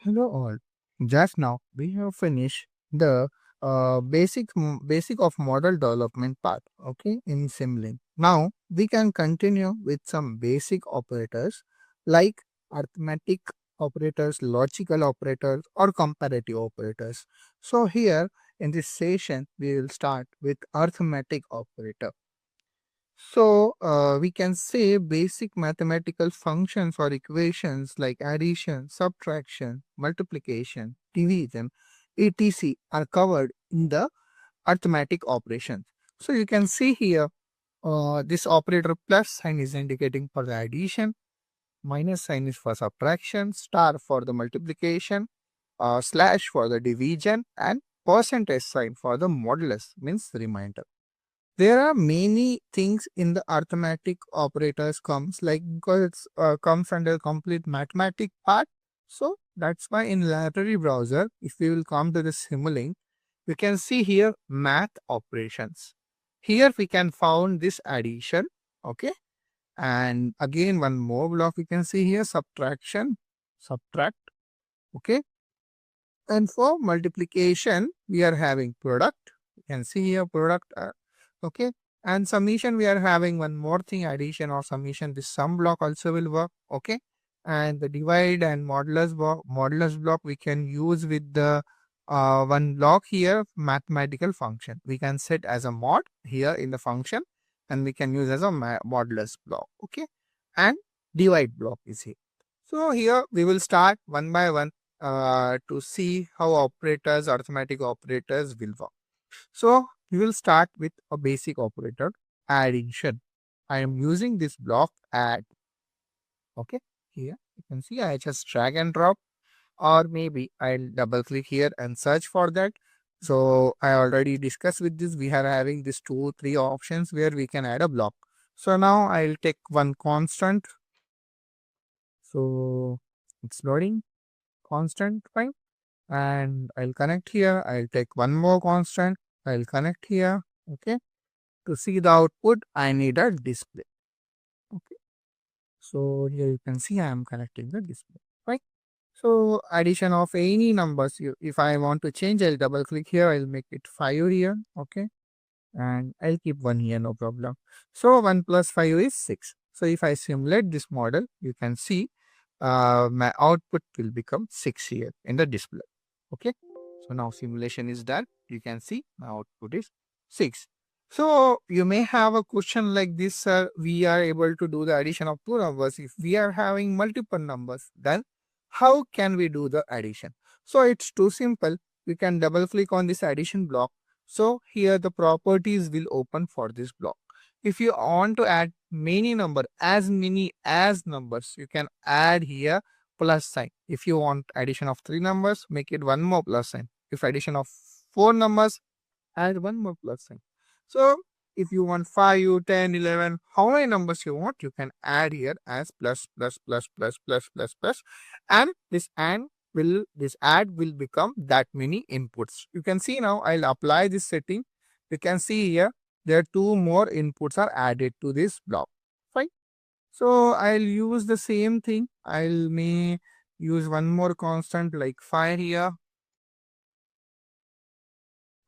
Hello all. Just now we have finished the basic of model development part. Okay, in SIMULINK. Now we can continue with some basic operators like arithmetic operators, logical operators, or comparative operators. So here in this session we will start with arithmetic operator. So we can say basic mathematical functions or equations like addition, subtraction, multiplication, division, etc. are covered in the arithmetic operations. So you can see here this operator plus sign is indicating for the addition, minus sign is for subtraction, star for the multiplication, slash for the division, and percentage sign for the modulus means remainder. There are many things in the arithmetic operators comes like because it's comes under complete mathematic part. So that's why in library browser, if we will come to the Simulink, we can see here math operations. Here we can found this addition, okay, and again one more block we can see here subtraction, subtract, okay, and for multiplication we are having product. You can see here product. Okay, and summation we are having one more thing addition or summation. This sum block also will work. Okay, and the divide and modulus block we can use with the one block here mathematical function. We can set as a mod here in the function, and we can use as a modulus block. Okay, and divide block is here. So here we will start one by one to see how operators, arithmetic operators will work. So we will start with a basic operator, addition. I am using this block add. Okay, here you can see I just drag and drop, or maybe I'll double click here and search for that. So I already discussed with this. We are having these 2-3 options where we can add a block. So now I'll take one constant. So it's loading constant, fine. And I'll connect here. I'll take one more constant. I'll connect here. Okay. To see the output, I need a display. Okay. So here you can see I am connecting the display. Right. So addition of any numbers. If I want to change, I'll double click here. I'll make it 5 here. Okay. And I'll keep 1 here, no problem. So 1 plus 5 is 6. So if I simulate this model, you can see my output will become 6 here in the display. Okay. So now simulation is done. You can see my output is 6. So you may have a question like this, sir. We are able to do the addition of two numbers. If we are having multiple numbers, then how can we do the addition? So it's too simple. We can double click on this addition block. So here the properties will open for this block. If you want to add many as numbers, you can add here plus sign. If you want addition of 3 numbers, make it one more plus sign. If addition of 4 numbers, add one more plus sign. So if you want 5, 10, 11, how many numbers you want, you can add here as plus, and this add will become that many inputs. You can see now I'll apply this setting. You can see here there are 2 more inputs are added to this block. Fine. So I'll use the same thing. May use one more constant like 5 here.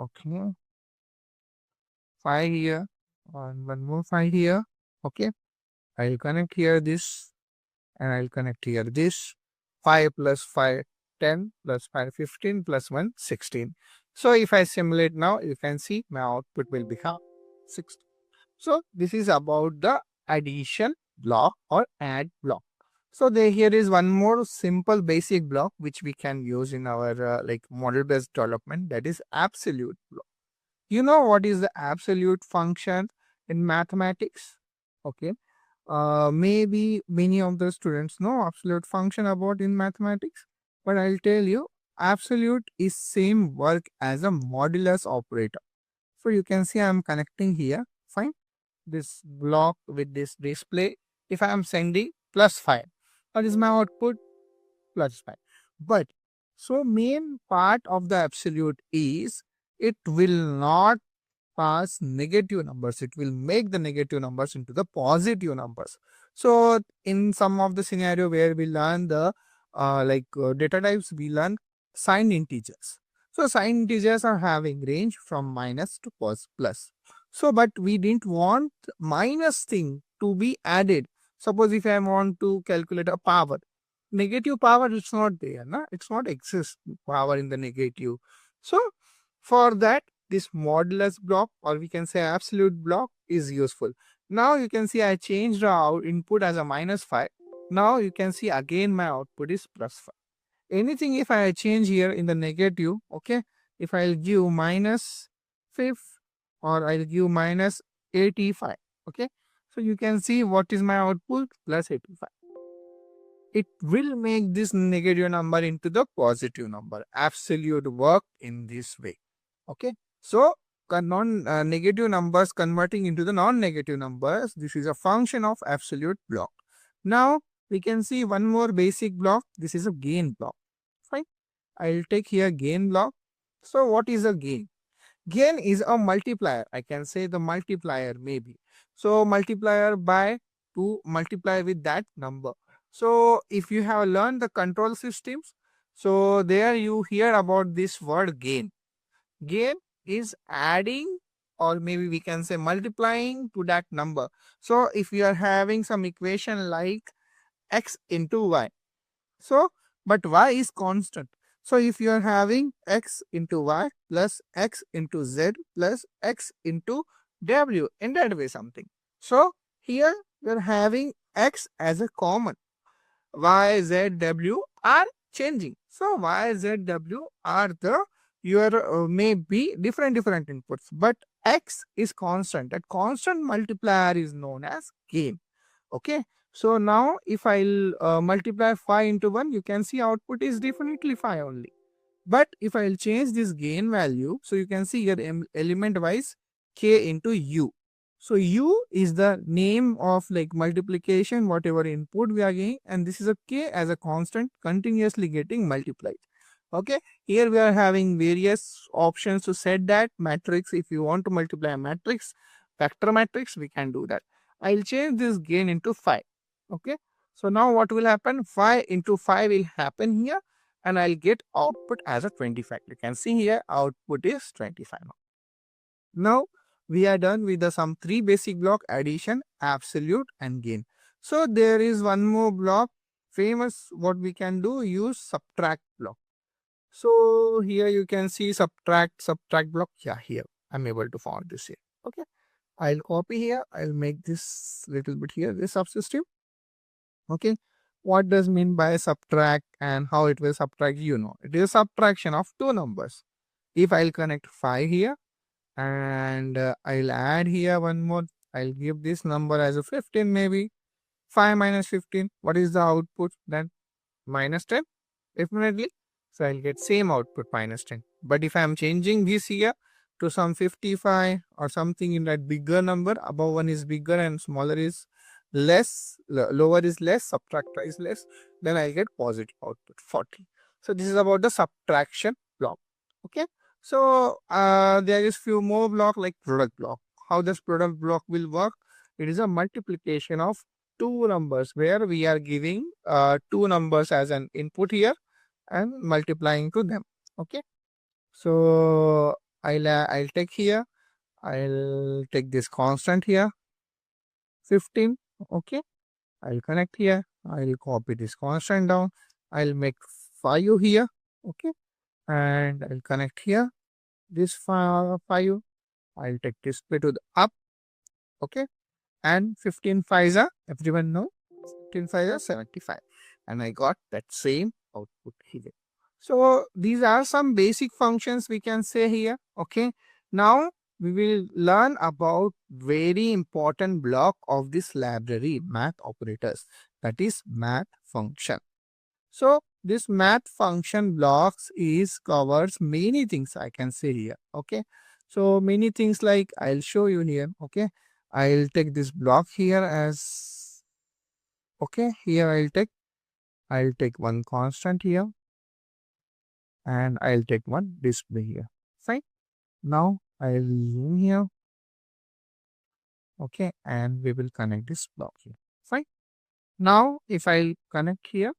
Okay. 5 here and one more 5 here. Okay. I'll connect here this and I'll connect here this. 5 plus 5, 10 plus 5, 15 plus 1, 16. So if I simulate now, you can see my output will become 16. So this is about the addition block or add block. So here is one more simple basic block which we can use in our like model based development, that is absolute block. You know what is the absolute function in mathematics? Okay. Maybe many of the students know absolute function about in mathematics, but I'll tell you absolute is same work as a modulus operator. So you can see I'm connecting here. Fine. This block with this display. If I am sending plus 5, what is my output? Plus 5. But so main part of the absolute is it will not pass negative numbers. It will make the negative numbers into the positive numbers. So in some of the scenario where we learn the data types, we learn signed integers. So signed integers are having range from minus to plus. So, but we didn't want minus thing to be added. Suppose if I want to calculate a power, negative power, it's not there, na? It's not exist power in the negative. So for that, this modulus block, or we can say absolute block, is useful. Now you can see I changed the input as a -5. Now you can see again my output is +5. Anything if I change here in the negative, okay, if I'll give -5 or I'll give -85, okay, so you can see what is my output, +85. It will make this negative number into the positive number. Absolute work in this way. Okay. So negative numbers converting into the non-negative numbers. This is a function of absolute block. Now we can see one more basic block. This is a gain block. Fine. I'll take here gain block. So what is a gain? Gain is a multiplier. I can say the multiplier maybe. So multiplier by to multiply with that number. So if you have learned the control systems, so there you hear about this word gain. Gain is adding, or maybe we can say multiplying to that number. So if you are having some equation like x into y, so but y is constant. So if you are having x into y plus x into z plus x into w, in that way something. So here we are having x as a common. Y, Z, W are changing. So Y, Z, W are the your may be different inputs, but X is constant. That constant multiplier is known as gain. Okay. So now if I'll multiply 5 into 1, you can see output is definitely 5 only. But if I'll change this gain value, so you can see here element wise k into u. So u is the name of like multiplication, whatever input we are getting, and this is a k as a constant continuously getting multiplied. Okay, here we are having various options to set that matrix. If you want to multiply a matrix, vector matrix, we can do that. I'll change this gain into 5. Okay, so now what will happen? 5 into 5 will happen here, and I'll get output as a 25. You can see here output is 25 now. Now we are done with the some three basic block: addition, absolute, and gain. So there is one more block famous. What we can do, use subtract block. So here you can see subtract block. Yeah, here I'm able to find this here. Okay, I'll copy here. I'll make this little bit here, this subsystem. Okay, what does mean by subtract and how it will subtract? You know, it is subtraction of two numbers. If I'll connect 5 here and I'll add here one more, I'll give this number as a 15 maybe. 5 minus 15, what is the output? Then minus 10, definitely. So I'll get same output, minus 10. But if I'm changing this here to some 55 or something in that bigger number, above one is bigger and smaller is less, lower is less, subtractor is less, then I'll get positive output, 40. So this is about the subtraction block. Okay. So there is few more block like product block. How this product block will work? It is a multiplication of two numbers where we are giving two numbers as an input here and multiplying to them. Okay. So I'll take here, I'll take this constant here, 15. Okay. I'll connect here. I'll copy this constant down. I'll make 5 here. Okay. And I'll connect here this 5. I'll take this way to the up. Okay. And 15 5s are, everyone know, 15 5s are 75. And I got that same output here. So these are some basic functions we can say here. Okay. Now we will learn about very important block of this library, math operators, that is math function. So this math function blocks is covers many things, I can say here. Okay. So many things like I'll show you here. Okay. I'll take this block here as, okay, here I'll take one constant here and I'll take one display here. Fine. Now I'll zoom here. Okay, and we will connect this block here. Fine. Now if I connect here,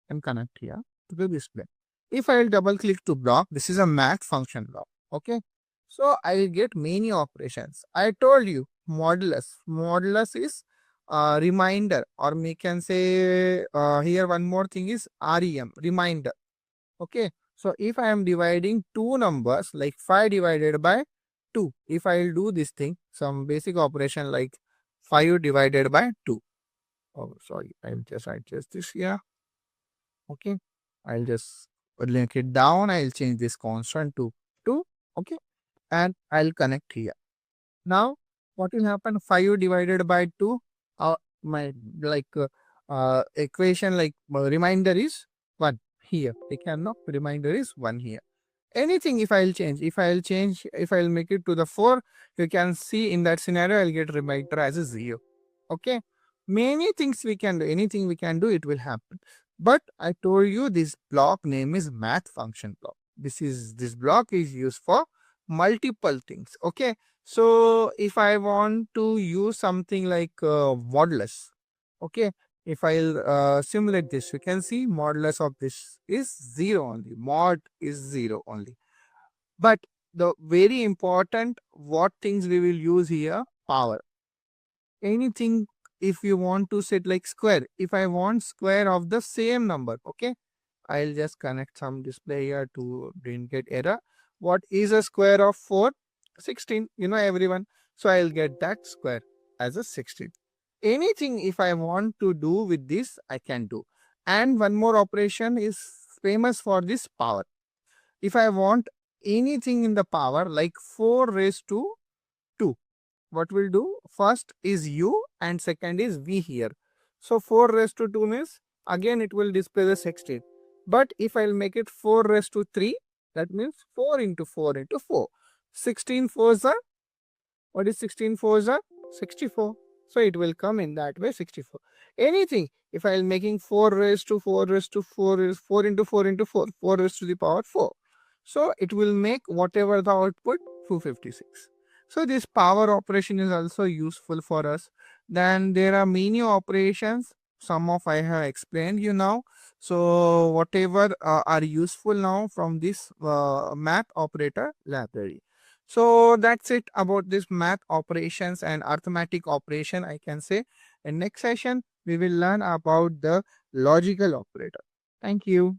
and connect here to the display. If I will double click to block, this is a math function block. Okay. So I will get many operations. I told you modulus. Modulus is reminder, or we can say here one more thing is REM, reminder. Okay. So if I am dividing two numbers like 5 divided by 2, if I will do this thing, some basic operation like 5 divided by 2. Oh, sorry, I'll just adjust this here. Okay. I'll just link it down. I'll change this constant to 2. Okay. And I'll connect here. Now, what will happen? 5 divided by 2. My like equation like reminder is 1 here. We cannot reminder is 1 here. Anything if I'll change, if I'll make it to the 4, you can see in that scenario I'll get reminder as a 0. Okay. Many things we can do, anything we can do, it will happen. But I told you this block name is math function block. This block is used for multiple things. Okay. So if I want to use something like modulus, okay, if I'll simulate this, you can see modulus of this is 0 only. Mod is 0 only. But the very important what things we will use here, power. Anything if you want to set like square, if I want square of the same number, okay, I'll just connect some display here to didn't get error. What is a square of 4? 16, you know everyone. So I'll get that square as a 16. Anything if I want to do with this, I can do. And one more operation is famous for this power. If I want anything in the power like 4 raised to 2, what we'll do? First is u and second is v here. So 4 raised to 2 means again it will display the 16. But if I'll make it 4 raised to 3, that means 4 into 4 into 4. 16 fours are, what is 16 fours are? 64. So it will come in that way 64. Anything, if I'll making 4 raised to 4 raised to 4 is 4 into 4 into 4, 4 raised to the power 4. So it will make whatever the output 256. So this power operation is also useful for us. Then there are many operations. Some of I have explained you now. So whatever are useful now from this math operator library. So that's it about this math operations and arithmetic operation, I can say. In next session, we will learn about the logical operator. Thank you.